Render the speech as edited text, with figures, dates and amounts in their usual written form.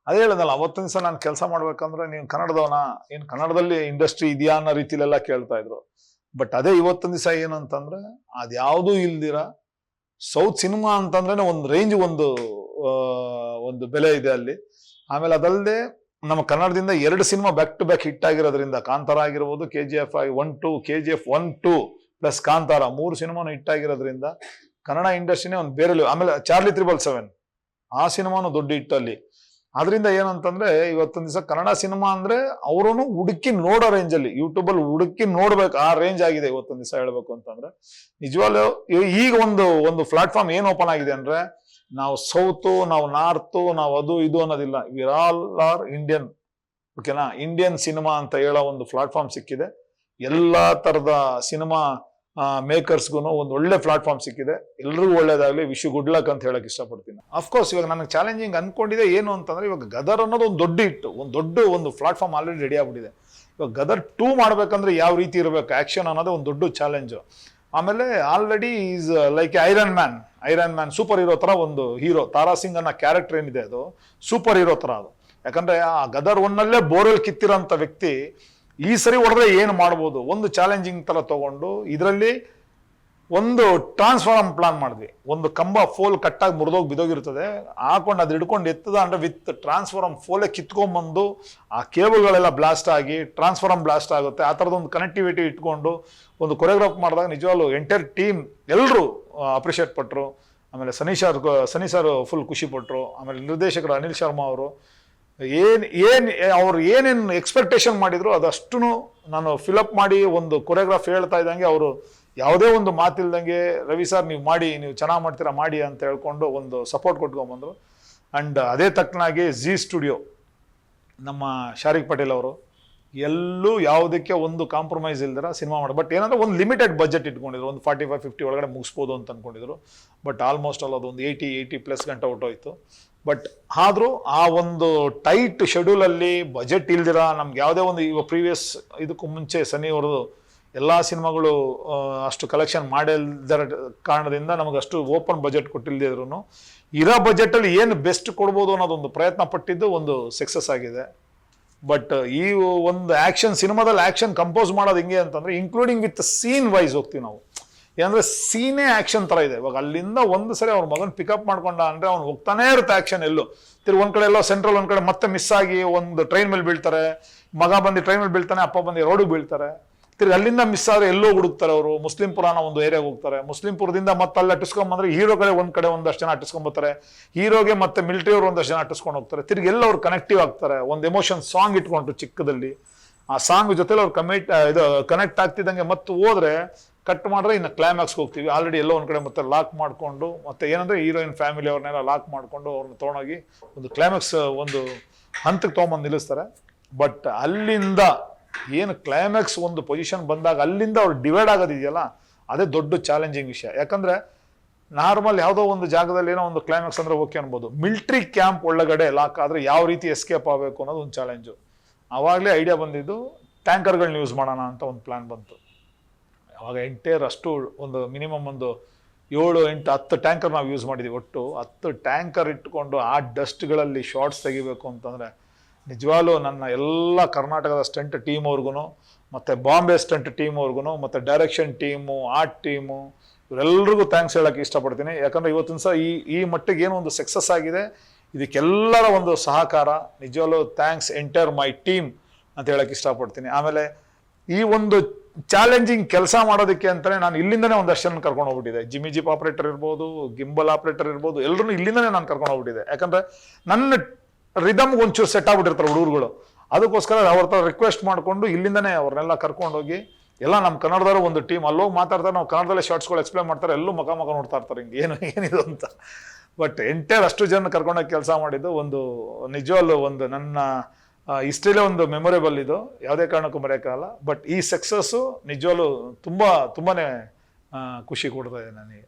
ಅದೇ ಹೇಳದಲ್ಲ, ಅವತ್ತಿನ ದಿವಸ ನಾನು ಕೆಲಸ ಮಾಡ್ಬೇಕಂದ್ರೆ ನೀನು ಕನ್ನಡದವನ, ಏನ್ ಕನ್ನಡದಲ್ಲಿ ಇಂಡಸ್ಟ್ರಿ ಇದೆಯಾ ಅನ್ನೋ ರೀತಿಲೆಲ್ಲ ಕೇಳ್ತಾ ಇದ್ರು. ಬಟ್ ಅದೇ ಇವತ್ತಿನ ದಿವಸ ಏನು ಅಂತಂದ್ರೆ ಅದ್ಯಾವುದೂ ಇಲ್ದಿರ ಸೌತ್ ಸಿನಿಮಾ ಅಂತಂದ್ರೆ ಒಂದು ರೇಂಜ್, ಒಂದು ಬೆಲೆ ಇದೆ ಅಲ್ಲಿ. ಆಮೇಲೆ ಅದಲ್ಲದೆ ನಮ್ಮ ಕನ್ನಡದಿಂದ 2 cinema back to back hit ಆಗಿರೋದ್ರಿಂದ, ಕಾಂತಾರ ಆಗಿರ್ಬೋದು, KGF 1-2, KGF 1-2 ಪ್ಲಸ್ ಕಾಂತಾರ 3 ಸಿನಿಮಾನು ಹಿಟ್ ಆಗಿರೋದ್ರಿಂದ ಕನ್ನಡ ಇಂಡಸ್ಟ್ರಿನೇ ಒಂದು ಬೇರೆ. ಆಮೇಲೆ ಚಾರ್ಲಿ 777 ಆ ಸಿನಿಮಾನು ದೊಡ್ಡ ಹಿಟ್ ಅಲ್ಲಿ. ಆದ್ರಿಂದ ಏನಂತಂದ್ರೆ ಇವತ್ತೊಂದ್ ದಿವಸ ಕನ್ನಡ ಸಿನಿಮಾ ಅಂದ್ರೆ ಅವರು ಹುಡುಕಿ ನೋಡೋ ರೇಂಜ್ ಅಲ್ಲಿ, ಯೂಟ್ಯೂಬ್ ಅಲ್ಲಿ ಹುಡುಕಿ ನೋಡ್ಬೇಕು ಆ ರೇಂಜ್ ಆಗಿದೆ ಇವತ್ತೊಂದ್ ದಿವಸ ಹೇಳ್ಬೇಕು ಅಂತಂದ್ರೆ. ನಿಜವಾಗ್ಲೂ ಈಗ ಒಂದು ಪ್ಲಾಟ್ಫಾರ್ಮ್ ಏನ್ ಓಪನ್ ಆಗಿದೆ ಅಂದ್ರೆ, ನಾವು ಸೌತ್, ನಾವು ನಾರ್ತ್, ನಾವು ಅದು ಇದು ಅನ್ನೋದಿಲ್ಲ, ವಿ ಆಲ್ ಆರ್ ಇಂಡಿಯನ್. ಓಕೆನಾ? ಇಂಡಿಯನ್ ಸಿನಿಮಾ ಅಂತ ಹೇಳೋ ಒಂದು ಪ್ಲಾಟ್ಫಾರ್ಮ್ ಸಿಕ್ಕಿದೆ. ಎಲ್ಲಾ ತರದ ಸಿನಿಮಾ ಮೇಕರ್ಸ್ಗೂ ಒಂದು ಒಳ್ಳೆ ಪ್ಲಾಟ್ಫಾರ್ಮ್ ಸಿಕ್ಕಿದೆ. ಎಲ್ರಿಗೂ ಒಳ್ಳೇದಾಗ್ಲಿ, ವಿಶ್ ಯು ಗುಡ್ ಲಕ್ ಅಂತ ಹೇಳಕ್ ಇಷ್ಟಪಡ್ತೀನಿ. ಅಫ್ಕೋರ್ಸ್ ಇವಾಗ ನನಗೆ ಚಾಲೆಂಜಿಂಗ್ ಅನ್ಕೊಂಡಿದೆ ಏನು ಅಂತಂದ್ರೆ, ಇವಾಗ ಗದರ್ ಅನ್ನೋದು ಒಂದು ದೊಡ್ಡ ಹಿಟ್ಟು, ಒಂದು ಪ್ಲಾಟ್ಫಾರ್ಮ್ ಆಲ್ರೆಡಿ ರೆಡಿ ಆಗ್ಬಿಟ್ಟಿದೆ. ಇವಾಗ ಗದರ್ 2 ಮಾಡ್ಬೇಕಂದ್ರೆ ಯಾವ ರೀತಿ ಇರಬೇಕು ಆಕ್ಷನ್ ಅನ್ನೋದು ಒಂದು ದೊಡ್ಡ ಚಾಲೆಂಜ್. ಆಮೇಲೆ already is like iron man super hero ತರ ಒಂದು ಹೀರೋ. ತಾರಾ ಸಿಂಗ್ ಅನ್ನೋ ಕ್ಯಾರೆಕ್ಟರ್ ಏನಿದೆ ಅದು ಸೂಪರ್ ಹೀರೋ ತರ ಅದು. ಯಾಕಂದ್ರೆ ಆ ಗದರ್ 1ನಲ್ಲೇ ಬೋರ್ವೆಲ್ ಕಿತ್ತಿರೋಂಥ ವ್ಯಕ್ತಿ ಈ ಸರಿ ಹೊಡೆದ್ರೆ ಏನು ಮಾಡ್ಬೋದು, ಒಂದು ಚಾಲೆಂಜಿಂಗ್ ತರ ತಗೊಂಡು ಇದರಲ್ಲಿ ಒಂದು ಟ್ರಾನ್ಸ್ಫಾರ್ಮ್ ಪ್ಲಾನ್ ಮಾಡಿದ್ವಿ. ಒಂದು ಕಂಬ ಫೋಲ್ ಕಟ್ಟಾಗಿ ಮುರಿದೋಗಿ ಬಿದೋಗಿರ್ತದೆ, ಹಾಕೊಂಡು ಅದು ಹಿಡ್ಕೊಂಡು ಎತ್ತದ ಅಂದ್ರೆ ವಿತ್ ಟ್ರಾನ್ಸ್ಫಾರ್ಮ್ ಫೋಲೆ ಕಿತ್ಕೊಂಡ್ಬಂದು ಆ ಕೇಬಲ್ಗಳೆಲ್ಲ ಬ್ಲಾಸ್ಟ್ ಆಗಿ ಟ್ರಾನ್ಸ್ಫಾರ್ಮ್ ಬ್ಲಾಸ್ಟ್ ಆಗುತ್ತೆ. ಆ ಥರದೊಂದು ಕನೆಕ್ಟಿವಿಟಿ ಇಟ್ಕೊಂಡು ಒಂದು ಕೊರಿಯೋಗ್ರಾಫ್ ಮಾಡಿದಾಗ ನಿಜವಾಗ್ಲೂ ಎಂಟೈರ್ ಟೀಮ್ ಎಲ್ಲರೂ ಅಪ್ರಿಷಿಯೇಟ್ ಪಟ್ಟರು. ಆಮೇಲೆ ಸನಿ ಸರ್ ಫುಲ್ ಖುಷಿ ಪಟ್ಟರು. ಆಮೇಲೆ ನಿರ್ದೇಶಕರು ಅನಿಲ್ ಶರ್ಮಾ ಅವರು ಅವ್ರು ಏನೇನು ಎಕ್ಸ್ಪೆಕ್ಟೇಷನ್ ಮಾಡಿದ್ರು ಅದಷ್ಟು ನಾನು ಫಿಲಪ್ ಮಾಡಿ ಒಂದು ಕೊರಿಯೋಗ್ರಾಫ್ ಹೇಳ್ತಾ ಇದ್ದಂಗೆ ಅವರು ಯಾವುದೇ ಒಂದು ಮಾತಿಲ್ದಂಗೆ, ರವಿ ಸರ್ ನೀವು ಮಾಡಿ, ನೀವು ಚೆನ್ನಾಗಿ ಮಾಡ್ತೀರಾ ಮಾಡಿ ಅಂತ ಹೇಳ್ಕೊಂಡು ಒಂದು ಸಪೋರ್ಟ್ ಕೊಟ್ಕೊಂಡ್ಬಂದ್ರು. ಅಂಡ್ ಅದೇ ತಕ್ಕನಾಗಿ ಜಿ ಸ್ಟುಡಿಯೋ ನಮ್ಮ ಶಾರಿಕ್ ಪಟೇಲ್ ಅವರು ಎಲ್ಲೂ ಯಾವುದಕ್ಕೆ ಒಂದು ಕಾಂಪ್ರಮೈಸ್ ಇಲ್ದಿರ ಸಿನಿಮಾ ಮಾಡಿ. ಬಟ್ ಏನಂದ್ರೆ ಒಂದು ಲಿಮಿಟೆಡ್ ಬಜೆಟ್ ಇಟ್ಕೊಂಡಿದ್ರು, ಒಂದು 45-50 ಒಳಗಡೆ ಮುಗಿಸ್ಬೋದು ಅಂತ ಅನ್ಕೊಂಡಿದ್ರು. ಬಟ್ ಆಲ್ಮೋಸ್ಟ್ ಅಲ್ಲ ಅದೊಂದು 80+ ಗಂಟೆ ಹೊಟ್ಟೋಯ್ತು. ಬಟ್ ಆದರೂ ಆ ಒಂದು ಟೈಟ್ ಶೆಡ್ಯೂಲಲ್ಲಿ ಬಜೆಟ್ ಇಲ್ದಿರ ನಮ್ಗೆ ಯಾವುದೇ ಒಂದು, ಇವಾಗ ಪ್ರೀವಿಯಸ್ ಇದಕ್ಕೂ ಮುಂಚೆ ಸನಿ ಅವ್ರದ್ದು ಎಲ್ಲ ಸಿನಿಮಾಗಳು ಅಷ್ಟು ಕಲೆಕ್ಷನ್ ಮಾಡಿಲ್ದರ ಕಾರಣದಿಂದ ನಮಗೆ ಅಷ್ಟು ಓಪನ್ ಬಜೆಟ್ ಕೊಟ್ಟಿಲ್ಲದೆ ಇದ್ರು ಇರೋ ಬಜೆಟಲ್ಲಿ ಏನು ಬೆಸ್ಟ್ ಕೊಡ್ಬೋದು ಅನ್ನೋದೊಂದು ಪ್ರಯತ್ನ ಪಟ್ಟಿದ್ದು ಒಂದು ಸಕ್ಸಸ್ ಆಗಿದೆ. ಬಟ್ ಈ ಒಂದು ಸಿನಿಮಾದಲ್ಲಿ ಆ್ಯಕ್ಷನ್ ಕಂಪೋಸ್ ಮಾಡೋದು ಹಿಂಗೆ ಅಂತಂದ್ರೆ, ಇನ್ಕ್ಲೂಡಿಂಗ್ ವಿತ್ ಸೀನ್ ವೈಸ್ ಹೋಗ್ತೀವಿ ನಾವು. ಏನಂದ್ರೆ ಸೀನೇ ಆ್ಯಕ್ಷನ್ ಥರ ಇದೆ. ಇವಾಗ ಅಲ್ಲಿಂದ ಒಂದು ಸರಿ ಅವ್ರ ಮಗನ ಪಿಕಪ್ ಮಾಡ್ಕೊಂಡ ಅಂದರೆ ಅವ್ನು ಹೋಗ್ತಾನೆ ಇರುತ್ತೆ ಆ್ಯಕ್ಷನ್. ಎಲ್ಲೂ ಒಂದ್ ಕಡೆ ಎಲ್ಲೋ ಸೆಂಟ್ರಲ್, ಒಂದ್ ಕಡೆ ಮತ್ತೆ ಮಿಸ್ ಆಗಿ ಒಂದು ಟ್ರೈನ್ ಮೇಲೆ ಬೀಳ್ತಾರೆ, ಮಗ ಬಂದು ಟ್ರೈನ್ ಮೇಲೆ ಬೀಳ್ತಾನೆ, ಅಪ್ಪ ಬಂದು ರೋಡಿಗೆ ಬೀಳ್ತಾರೆ. ಅಲ್ಲಿಂದ ಮಿಸ್ ಆದ್ರೆ ಎಲ್ಲೋ ಹುಡುಕ್ತಾರೆ ಅವರು. ಮುಸ್ಲಿಂಪುರನ ಒಂದು ಏರಿಯಾಗೆ ಹೋಗ್ತಾರೆ, ಮುಸ್ಲಿಂಪುರದಿಂದ ಮತ್ತೆ ಅಲ್ಲಿ ಅಟ್ಟಿಸ್ಕೊಂಡ್ಬಂದ್ರೆ ಹೀರೋ ಕಡೆ ಒಂದಷ್ಟು ಜನ ಅಟ್ಟಿಸ್ಕೊಂಡ್ಬರ್ತಾರೆ, ಹೀರೋಗೆ ಮತ್ತೆ ಮಿಲಿಟರಿ ಅವರು ಒಂದಷ್ಟು ಜನ ಅಟ್ಟಿಸ್ಕೊಂಡು ಹೋಗ್ತಾರೆ. ಎಲ್ಲ ಅವ್ರು ಕನೆಕ್ಟಿವ್ ಆಗ್ತಾರೆ. ಒಂದು ಎಮೋಷನ್ ಸಾಂಗ್ ಇಟ್ಕೊಂಡ್ರು ಚಿಕ್ಕದಲ್ಲಿ, ಆ ಸಾಂಗ್ ಜೊತೆಲಿ ಅವ್ರು ಕನೆಕ್ಟ್ ಆಗ್ತಿದ್ದಂಗೆ ಮತ್ತೆ ಹೋದ್ರೆ ಕಟ್ ಮಾಡಿದ್ರೆ ಇನ್ನು ಕ್ಲೈಮ್ಯಾಕ್ಸ್ಗೆ ಹೋಗ್ತೀವಿ. ಆಲ್ರೆಡಿ ಎಲ್ಲೋ ಒಂದ್ ಕಡೆ ಮತ್ತೆ ಲಾಕ್ ಮಾಡ್ಕೊಂಡು, ಮತ್ತೆ ಏನಂದ್ರೆ ಹೀರೋಯಿನ್ ಫ್ಯಾಮಿಲಿ ಅವ್ರನ್ನೆಲ್ಲ ಲಾಕ್ ಮಾಡ್ಕೊಂಡು ಅವ್ರನ್ನ ತೊಗೊಂಡೋಗಿ ಒಂದು ಕ್ಲೈಮ್ಯಾಕ್ಸ್ ಒಂದು ಹಂತಕ್ಕೆ ತೊಗೊಂಬಂದು ನಿಲ್ಲಿಸ್ತಾರೆ. ಬಟ್ ಅಲ್ಲಿಂದ ಏನು ಕ್ಲೈಮ್ಯಾಕ್ಸ್ ಒಂದು ಪೊಸಿಷನ್ ಬಂದಾಗ ಅಲ್ಲಿಂದ ಅವ್ರು ಡಿವೈಡ್ ಆಗೋದಿದೆಯಲ್ಲ, ಅದೇ ದೊಡ್ಡ ಚಾಲೆಂಜಿಂಗ್ ವಿಷಯ. ಯಾಕಂದ್ರೆ ನಾರ್ಮಲ್ ಯಾವುದೋ ಒಂದು ಜಾಗದಲ್ಲಿ ಏನೋ ಒಂದು ಕ್ಲೈಮ್ಯಾಕ್ಸ್ ಅಂದ್ರೆ ಓಕೆ ಅನ್ಬೋದು, ಮಿಲಿಟರಿ ಕ್ಯಾಂಪ್ ಒಳಗಡೆ ಲಾಕ್ ಆದ್ರೆ ಯಾವ ರೀತಿ ಎಸ್ಕೇಪ್ ಆಗಬೇಕು ಅನ್ನೋದು ಒಂದು ಚಾಲೆಂಜು. ಆವಾಗಲೇ ಐಡಿಯಾ ಬಂದಿದ್ದು ಟ್ಯಾಂಕರ್ಗಳನ್ನ ಯೂಸ್ ಮಾಡೋಣ ಅಂತ ಒಂದು ಪ್ಲಾನ್ ಬಂತು. ಅವಾಗ ಎಂಟೈರ್ ಅಷ್ಟು ಒಂದು ಮಿನಿಮಮ್ ಒಂದು 7-8-10 ಟ್ಯಾಂಕರ್ ನಾವು ಯೂಸ್ ಮಾಡಿದ್ವಿ. ಒಟ್ಟು 10 ಟ್ಯಾಂಕರ್ ಇಟ್ಕೊಂಡು ಆ ಡಸ್ಟ್ಗಳಲ್ಲಿ ಶಾರ್ಟ್ಸ್ ತೆಗಿಬೇಕು ಅಂತಂದರೆ ನಿಜವಾಗ್ಲೂ ನನ್ನ ಎಲ್ಲ ಕರ್ನಾಟಕದ ಸ್ಟಂಟ್ ಟೀಮ್ ಅವ್ರಿಗೂ, ಮತ್ತು ಬಾಂಬೆ ಸ್ಟಂಟ್ ಟೀಮ್ ಅವ್ರಿಗೂ, ಮತ್ತು ಡೈರೆಕ್ಷನ್ ಟೀಮು, ಆರ್ಟ್ ಟೀಮು, ಇವರೆಲ್ಲರಿಗೂ ಥ್ಯಾಂಕ್ಸ್ ಹೇಳೋಕ್ಕೆ ಇಷ್ಟಪಡ್ತೀನಿ. ಯಾಕಂದರೆ ಇವತ್ತಿನ ಸಹ ಈ ಮಟ್ಟಿಗೆ ಏನೋ ಒಂದು ಸಕ್ಸಸ್ ಆಗಿದೆ, ಇದಕ್ಕೆಲ್ಲರ ಒಂದು ಸಹಕಾರ. ನಿಜವಾಗ್ಲೂ ಥ್ಯಾಂಕ್ಸ್ ಎಂಟೈರ್ ಮೈ ಟೀಮ್ ಅಂತ ಹೇಳೋಕ್ಕೆ ಇಷ್ಟಪಡ್ತೀನಿ. ಆಮೇಲೆ ಈ ಒಂದು ಚಾಲೆಂಜಿಂಗ್ ಕೆಲಸ ಮಾಡೋದಕ್ಕೆ ಅಂತಲೇ ನಾನು ಇಲ್ಲಿಂದನೇ ಒಂದಷ್ಟು ಜನ ಕರ್ಕೊಂಡು ಹೋಗ್ಬಿಟ್ಟಿದೆ. ಜಿಪ್ ಆಪರೇಟರ್ ಇರ್ಬೋದು, ಗಿಂಬಲ್ ಆಪರೇಟರ್ ಇರ್ಬೋದು, ಎಲ್ಲರೂ ಇಲ್ಲಿಂದನೇ ನಾನು ಕರ್ಕೊಂಡು ಹೋಗ್ಬಿಟ್ಟಿದೆ. ಯಾಕಂದರೆ ನನ್ನ ರಿದಮ್ಗೆ ಒಂಚೂರು ಸೆಟ್ ಆಗ್ಬಿಟ್ಟಿರ್ತಾರೆ ಹುಡುಗರುಗಳು. ಅದಕ್ಕೋಸ್ಕರ ಅವ್ರ ಹತ್ರ ರಿಕ್ವೆಸ್ಟ್ ಮಾಡಿಕೊಂಡು ಇಲ್ಲಿಂದನೇ ಅವ್ರನ್ನೆಲ್ಲ ಕರ್ಕೊಂಡೋಗಿ, ಎಲ್ಲ ನಮ್ಮ ಕನ್ನಡದವರು ಒಂದು ಟೀಮ್ ಅಲ್ಲೋಗಿ ಮಾತಾಡ್ತಾರೆ, ನಾವು ಕನ್ನಡದಲ್ಲೇ ಶಾರ್ಟ್ಸ್ಗಳು ಎಕ್ಸ್ಪ್ಲೇನ್ ಮಾಡ್ತಾರೆ, ಎಲ್ಲೂ ಮಗ ನೋಡ್ತಾ ಇರ್ತಾರೆ ಹಿಂಗೆ ಏನಿದು ಅಂತ. ಬಟ್ ಎಂಟೈರ್ ಅಷ್ಟು ಜನ ಕರ್ಕೊಂಡೋಗಿ ಕೆಲಸ ಮಾಡಿದ್ದು ಒಂದು ನಿಜವಲ್ಲೂ ಒಂದು ನನ್ನ ಹಿಸ್ಟ್ರಿಲೇ ಒಂದು ಮೆಮೊರೇಬಲ್. ಇದು ಯಾವುದೇ ಕಾರಣಕ್ಕೂ ಮರೆಯೋಕ್ಕಾಗಲ್ಲ. ಬಟ್ ಈ ಸಕ್ಸಸ್ಸು ನಿಜವಲ್ಲೂ ತುಂಬಾನೇ ಖುಷಿ ಕೊಡ್ತಾ ಇದೆ ನನಗೆ.